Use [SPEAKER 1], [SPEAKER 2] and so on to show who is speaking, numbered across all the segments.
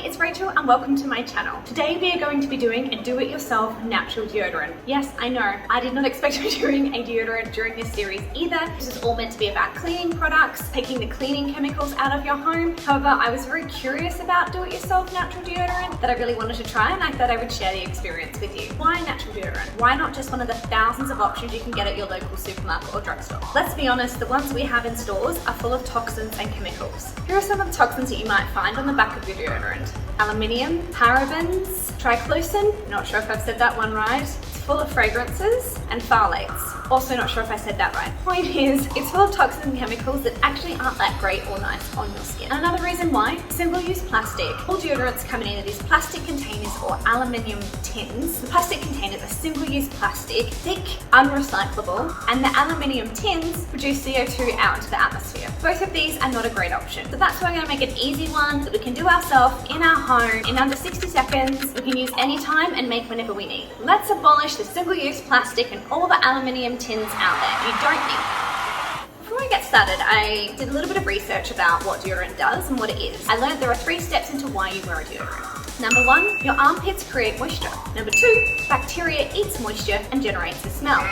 [SPEAKER 1] it's Rachel and welcome to my channel. Today we are going to be doing a do-it-yourself natural deodorant. Yes, I know, I did not expect to be doing a deodorant during this series either. This is all meant to be about cleaning products, taking the cleaning chemicals out of your home. However, I was very curious about do-it-yourself natural deodorant that I really wanted to try, and I thought I would share the experience with you. Why natural deodorant? Why not just one of the thousands of options you can get at your local supermarket or drugstore? Let's be honest, the ones we have in stores are full of toxins and chemicals. Here are some of the toxins that you might find on the back of your deodorant. Aluminium, parabens, triclosan, not sure if I've said that one right. It's full of fragrances, and phthalates. Also not sure if I said that right. Point is, it's full of toxins and chemicals that actually aren't that great or nice on your skin. And another reason why, single-use plastic. All deodorants come in either these plastic containers or aluminium tins. The plastic containers are single-use plastic, thick, unrecyclable, and the aluminium tins produce CO2 out into the atmosphere. Both of these are not a great option. So that's why I'm gonna make an easy one that we can do ourselves in our home in under 60 seconds. We can use anytime and make whenever we need. Let's abolish the single-use plastic and all the aluminium tins out there you don't need. Before I get started, I did a little bit of research about what deodorant does and what it is. I learned there are 3 steps into why you wear a deodorant. Number 1, your armpits create moisture. Number 2, bacteria eats moisture and generates a smell.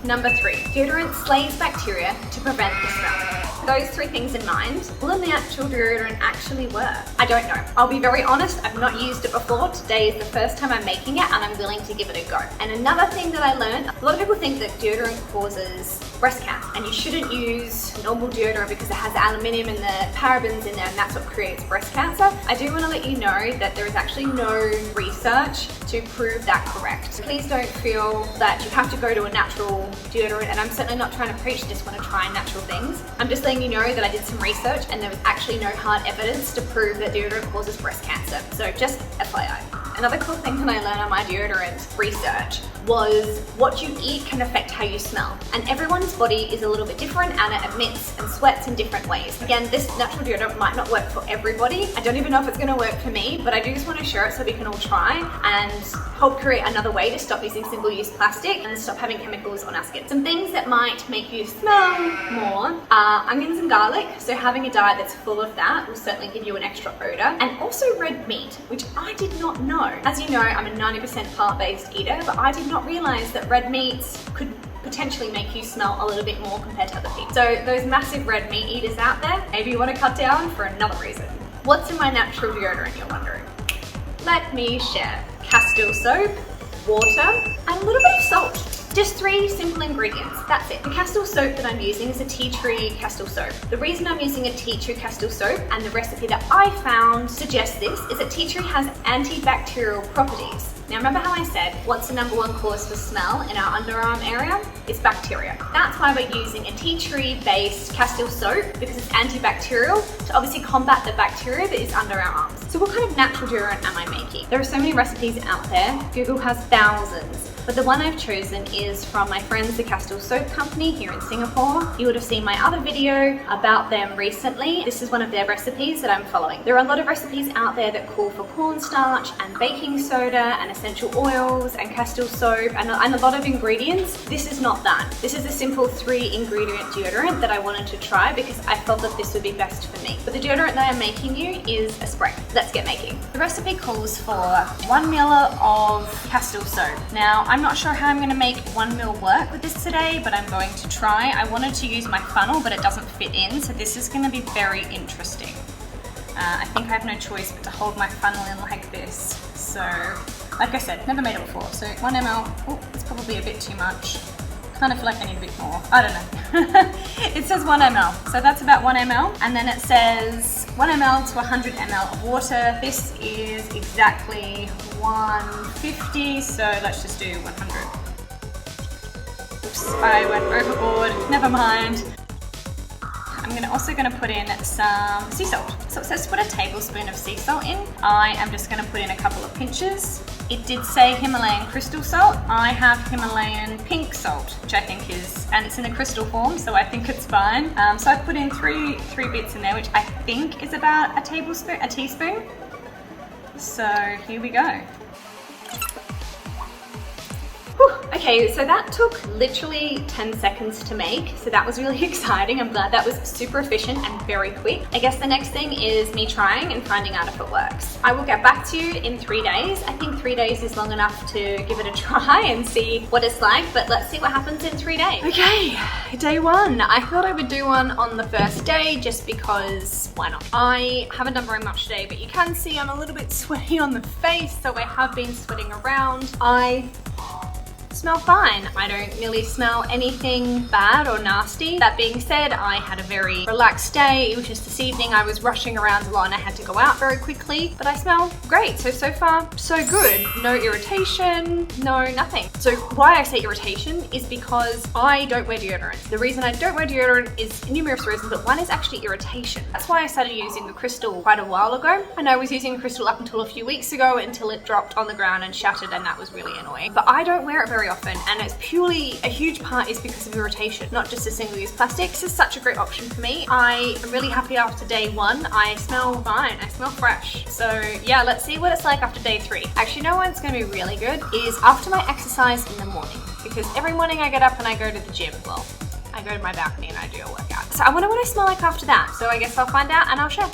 [SPEAKER 1] Number 3, deodorant slays bacteria to prevent the smell. Those 3 things in mind, will a natural deodorant actually work? I don't know. I'll be very honest, I've not used it before. Today is the first time I'm making it and I'm willing to give it a go. And another thing that I learned, a lot of people think that deodorant causes breast cancer and you shouldn't use normal deodorant because it has aluminium and the parabens in there and that's what creates breast cancer. I do want to let you know that there is actually no research to prove that correct. Please don't feel that you have to go to a natural deodorant, and I'm certainly not trying to preach, just want to try natural things. I'm just letting you know that I did some research and there was actually no hard evidence to prove that deodorant causes breast cancer. So just FYI. Another cool thing that I learned on my deodorant research was what you eat can affect how you smell. And everyone's body is a little bit different and it emits and sweats in different ways. Again, this natural deodorant might not work for everybody. I don't even know if it's gonna work for me, but I do just wanna share it so we can all try and help create another way to stop using single-use plastic and stop having chemicals on our skin. Some things that might make you smell more are onions and garlic. So having a diet that's full of that will certainly give you an extra odor. And also red meat, which I did not know. As you know, I'm a 90% plant-based eater, but I did not realize that red meats could potentially make you smell a little bit more compared to other people. So those massive red meat eaters out there, maybe you want to cut down for another reason. What's in my natural deodorant, you're wondering? Let me share. Castile soap, water, and a little bit of salt. Just 3 simple ingredients, that's it. The Castile soap that I'm using is a tea tree Castile soap. The reason I'm using a tea tree Castile soap and the recipe that I found suggests this is that tea tree has antibacterial properties. Now remember how I said, what's the #1 cause for smell in our underarm area? It's bacteria. That's why we're using a tea tree based Castile soap, because it's antibacterial to obviously combat the bacteria that is under our arms. So what kind of natural deodorant am I making? There are so many recipes out there. Google has thousands. But the one I've chosen is from my friends, the Castile Soap Company here in Singapore. You would have seen my other video about them recently. This is one of their recipes that I'm following. There are a lot of recipes out there that call for cornstarch and baking soda and essential oils and Castile soap and a lot of ingredients. This is not that. This is a simple 3 ingredient deodorant that I wanted to try because I felt that this would be best for me. But the deodorant that I'm making you is a spray. Let's get making. The recipe calls for 1 ml of Castile soap. Now, I'm not sure how I'm going to make 1 ml work with this today, but I'm going to try. I wanted to use my funnel, but it doesn't fit in, so this is going to be very interesting. I think I have no choice but to hold my funnel in like this. So, like I said, never made it before. So 1 ml, oh, it's probably a bit too much. Kind of feel like I need a bit more. I don't know. It says 1 ml, so that's about 1 ml. And then it says 1 ml to 100 ml of water. This is exactly 150, so let's just do 100. Oops, I went overboard, never mind. I'm also going to put in some sea salt. So it says to put a tablespoon of sea salt in. I am just going to put in a couple of pinches. It did say Himalayan crystal salt. I have Himalayan pink salt, which I think is, and it's in a crystal form, so I think it's fine. So I've put in three bits in there, which I think is about a teaspoon. So here we go. Whew, Okay, so that took literally 10 seconds to make, so that was really exciting. I'm glad that was super efficient and very quick. I guess the next thing is me trying and finding out if it works. I will get back to you in 3 days. I think 3 days is long enough to give it a try and see what it's like, but let's see what happens in 3 days. Okay, day one. I thought I would do one on the first day just because why not? I haven't done very much today, but you can see I'm a little bit sweaty on the face, so I have been sweating around. I smell fine. I don't really smell anything bad or nasty. That being said, I had a very relaxed day. It was just this evening I was rushing around a lot and I had to go out very quickly, but I smell great. So far, so good. No irritation, no nothing. So why I say irritation is because I don't wear deodorant. The reason I don't wear deodorant is numerous reasons, but one is actually irritation. That's why I started using the Crystal quite a while ago. And I was using Crystal up until a few weeks ago until it dropped on the ground and shattered, and that was really annoying. But I don't wear it very often, and it's purely, a huge part is because of irritation, not just a single-use plastic. This is such a great option for me. I am really happy after day one. I smell fine, I smell fresh. So yeah, let's see what it's like after day 3. Actually, you know what's gonna be really good is after my exercise in the morning, because every morning I get up and I go to the gym. Well, I go to my balcony and I do a workout. So I wonder what I smell like after that. So I guess I'll find out and I'll share.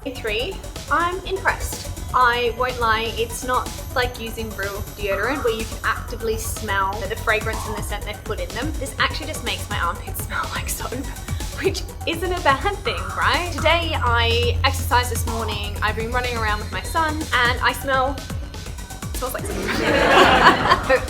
[SPEAKER 1] Day 3. I'm impressed. I won't lie, it's not like using real deodorant where you can actively smell the fragrance and the scent they've put in them. This actually just makes my armpits smell like soap, which isn't a bad thing, right? Today I exercised this morning, I've been running around with my son, and I smells like soap.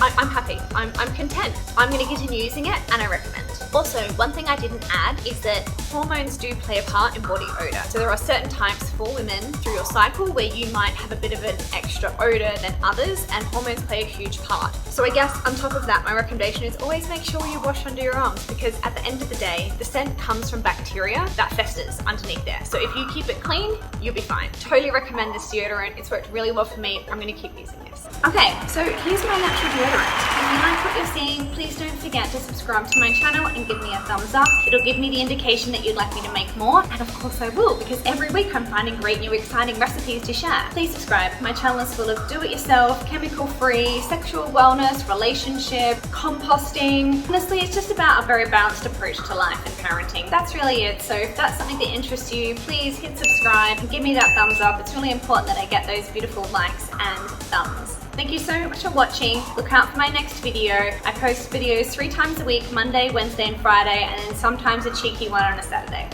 [SPEAKER 1] I'm happy, I'm content. I'm gonna continue using it and I recommend. Also, one thing I didn't add is that hormones do play a part in body odor. So there are certain types for women through your cycle where you might have a bit of an extra odor than others, and hormones play a huge part. So I guess on top of that, my recommendation is always make sure you wash under your arms, because at the end of the day, the scent comes from bacteria that festers underneath there. So if you keep it clean, you'll be fine. Totally recommend this deodorant. It's worked really well for me. I'm gonna keep using this. Okay, so here's my natural deodorant. If you like what you're seeing, please don't forget to subscribe to my channel and give me a thumbs up. It'll give me the indication that you'd like me to make more, and of course I will, because every week I'm finding great new exciting recipes to share. Please subscribe. My channel is full of do-it-yourself, chemical-free, sexual wellness, relationship, composting. Honestly, it's just about a very balanced approach to life and parenting. That's really it. So if that's something that interests you, please hit subscribe and give me that thumbs up. It's really important that I get those beautiful likes and thumbs. Thank you so much for watching. Look out for my next video. I post videos 3 times a week, Monday, Wednesday, and Friday, and then sometimes a cheeky one on a Saturday.